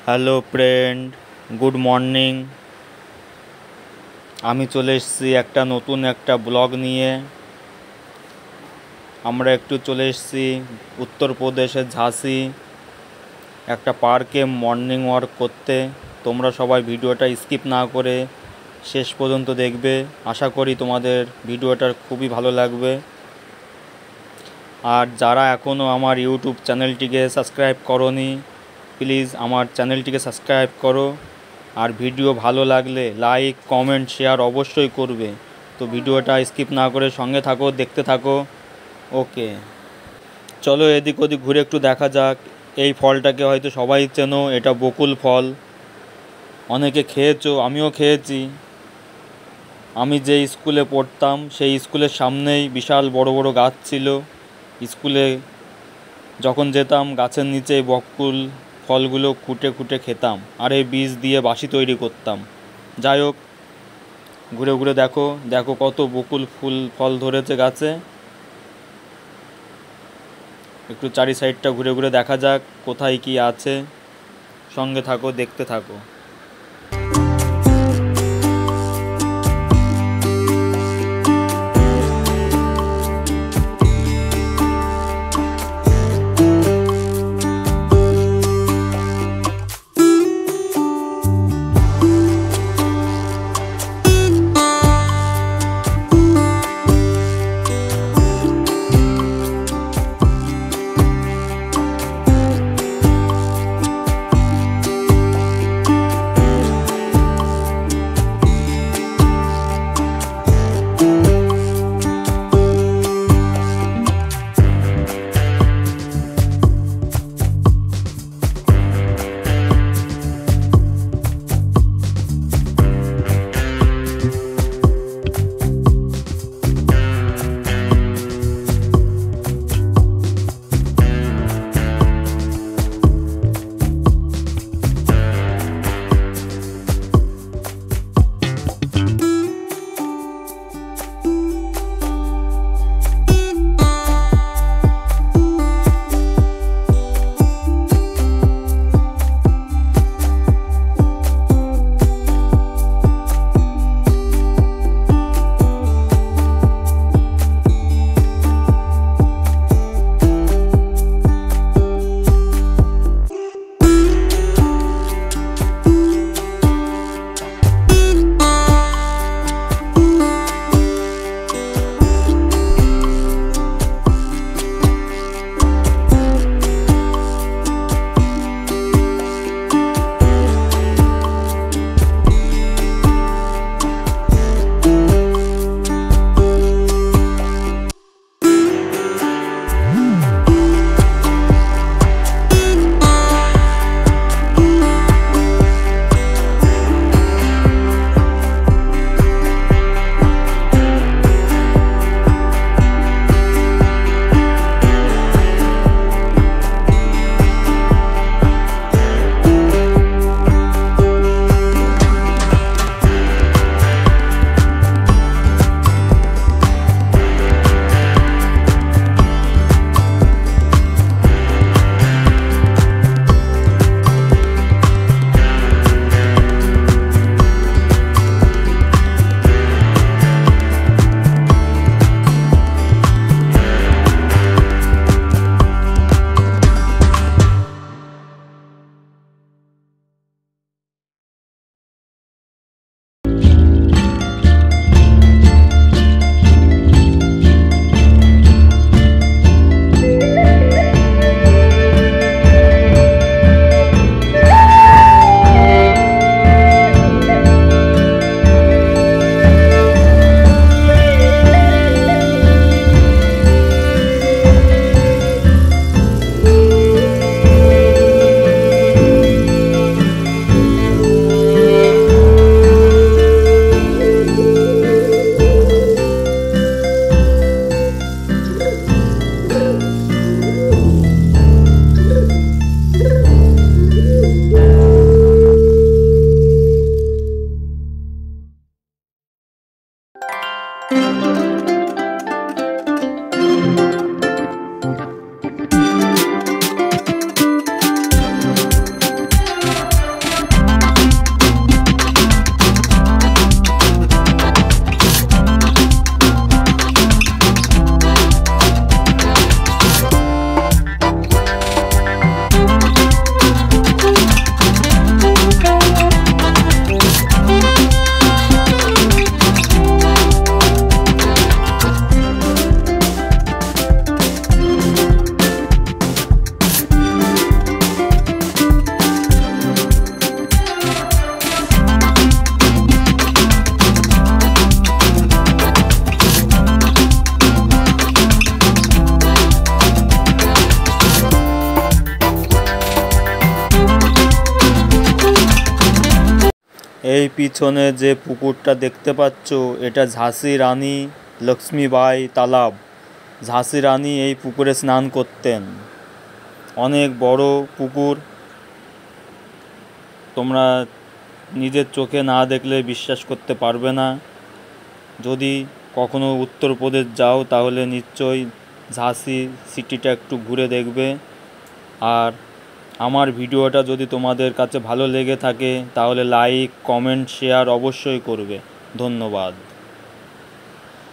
Hello friend, good morning. আমি চলে এসেছি নতুন একটা ব্লগ নিয়ে। আমরা একটু চলে এসেছি উত্তরপ্রদেশের ঝাঁসি একটা পার্কে মর্নিং ওয়াক করতে। তোমরা সবাই ভিডিওটা স্কিপ না করে শেষ পর্যন্ত দেখবে। আশা করি তোমাদের ভিডিওটা খুবই ভালো লাগবে। আর যারা এখনও আমার ইউটিউব চ্যানেলটিকে সাবস্ক্রাইব করোনি, প্লিজ আমার চ্যানেলটিকে সাবস্ক্রাইব করো। আর ভিডিও ভালো লাগলে লাইক, কমেন্ট, শেয়ার অবশ্যই করবে। তো ভিডিওটা স্কিপ না করে সঙ্গে থাকো, দেখতে থাকো। ওকে, চলো এদিক ওদিক ঘুরে একটু দেখা যাক। এই ফলটাকে হয়তো সবাই চেনো, এটা বকুল ফল। অনেকে খেয়েছো, আমিও খেয়েছি। আমি যে স্কুলে পড়তাম সেই স্কুলের সামনেই বিশাল বড় বড় গাছ ছিল। স্কুলে যখন যেতাম গাছের নিচে বকুল ফলগুলো খুঁটে খুঁটে খেতাম, আর এই বীজ দিয়ে বাসি তৈরি করতাম। যাই হোক, ঘুরে ঘুরে দেখো দেখো কত বকুল ফল ধরেছে গাছে। একটু চারি সাইডটা ঘুরে ঘুরে দেখা যাক কোথায় কি আছে। সঙ্গে থাকো, দেখতে থাকো। এই পিছনে যে পুকুরটা দেখতে পাচ্ছ এটা ঝাঁসি রানী লক্ষ্মীবাই তালাব। ঝাঁসি রানী এই পুকুরে স্নান করতেন। অনেক বড় পুকুর, তোমরা নিজের চোখে না দেখলে বিশ্বাস করতে পারবে না। যদি কখনো উত্তরপ্রদেশ যাও তাহলে নিশ্চয়ই ঝাঁসি সিটিটা একটু ঘুরে দেখবে। আর আমার ভিডিওটা যদি তোমাদের কাছে ভালো লেগে থাকে তাহলে লাইক, কমেন্ট, শেয়ার অবশ্যই করবে। ধন্যবাদ।